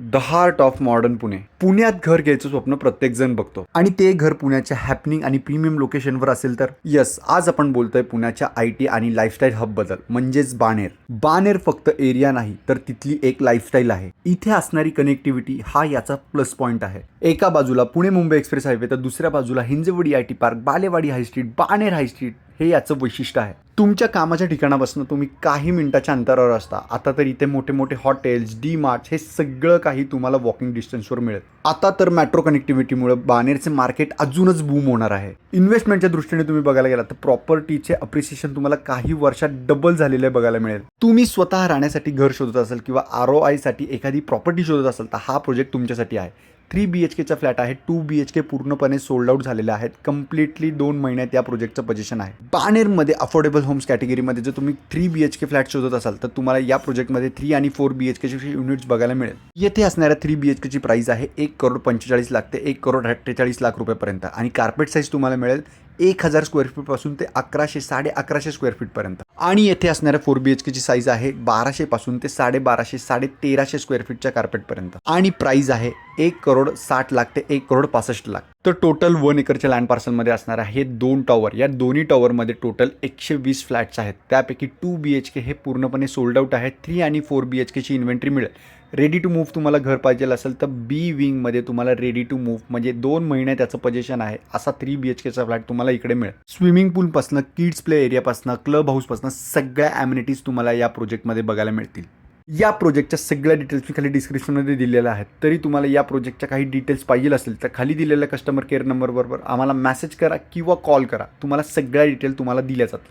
The heart of modern Pune. पुण्यात घर घ्यायचं स्वप्न प्रत्येक जण बघतो आणि ते घर पुण्याच्या हॅपनिंग आणि प्रीमियम लोकेशनवर असेल तर यस, आज आपण बोलतोय पुण्याच्या IT आणि लाईफस्टाईल हब बद्दल, म्हणजेच बाणेर. बाणेर फक्त एरिया नाही तर तिथली एक लाईफस्टाईल आहे. इथे असणारी कनेक्टिव्हिटी हा याचा प्लस पॉइंट आहे. एका बाजूला पुणे मुंबई एक्सप्रेस हायवे तर दुसऱ्या बाजूला Hinjawadi IT park, Balewadi high street, Baner high street हे याचं वैशिष्ट्य आहे. तुमच्या कामाच्या ठिकाणापासून तुम्ही काही मिनिटाच्या अंतरावर असता. आता तर इथे मोठे मोठे हॉटेल्स, डी-मार्ट हे सगळं काही तुम्हाला वॉकिंग डिस्टन्सवर मिळेल. आता तर मेट्रो कनेक्टिव्हिटीमुळे बाणेरचे मार्केट अजूनच बूम होणार आहे. इन्व्हेस्टमेंटच्या दृष्टीने तुम्ही बघायला गेला तर प्रॉपर्टीचे अप्रिसिएशन तुम्हाला काही वर्षात डबल झालेले बघायला मिळेल. तुम्ही स्वतः राहण्यासाठी घर शोधत असाल किंवा ROI साठी एखादी प्रॉपर्टी शोधत असाल तर हा प्रोजेक्ट तुमच्यासाठी आहे. 3 BHKचा फ्लॅट आहे. 2 BHK पूर्णपणे सोल्ड आउट झालेले आहेत. कम्प्लिटली 2 महिन्यात या प्रोजेक्टचं पोझिशन आहे. बाणेरमध्ये अफोर्डेबल होम्स कॅटेगरीमध्ये जर तुम्ही 3 BHK फ्लॅट शोधत असाल तर तुम्हाला या प्रोजेक्टमध्ये 3 आणि 4 BHKचे युनिट्स बघायला मिळेल. येथे असणाऱ्या 3 BHKची प्राइस आहे 1,45,00,000 ते 1,48,00,000 रुपयेपर्यंत आणि कार्पेट साईज तुम्हाला मिळेल 1,000 स्क्वेअर फीट पासून ते 1100 1150 स्क्वेअर फीट पर्यंत. आणि येथे असणाऱ्या 4 BHKची साईज आहे 1200 पासून ते 1250 1350 स्क्वेअर फीटच्या कार्पेट पर्यंत आणि प्राइस आहे 1,60,00,000 ते 1,65,00,000. तर टोटल 1 एकरच्या लँड पार्सलमध्ये असणार आहे 2 टॉवर. या दोन्ही टॉवरमध्ये टोटल 120 फ्लॅट्स आहेत. त्यापैकी 2 BHK हे पूर्णपणे सोल्ड आउट आहेत. 3 आणि 4 BHKची इन्व्हेंटरी मिळेल. रेडी टू मूव्ह तुम्हाला घर पाहिजे असेल तर B विंगमध्ये तुम्हाला रेडी टू मूव्ह म्हणजे 2 महिने त्याचं पोझिशन आहे असा 3 BHKचा फ्लॅट तुम्हाला इकडे मिळेल. स्विमिंग पूलपासनं, किड्स प्ले एरियापासनं, क्लब हाऊसपासनं सगळ्या ॲम्युनिटीज तुम्हाला या प्रोजेक्टमध्ये बघायला मिळतील. या प्रोजेक्टच्या सगळ्या डिटेल्स मी खाली डिस्क्रिप्शनमध्ये दिलेल्या आहेत. तरी तुम्हाला या प्रोजेक्टच्या काही डिटेल्स पाहिजे असेल तर खाली दिलेल्या कस्टमर केअर नंबरवर आम्हाला मेसेज करा किंवा कॉल करा. तुम्हाला सगळ्या डिटेल तुम्हाला दिल्या जातील.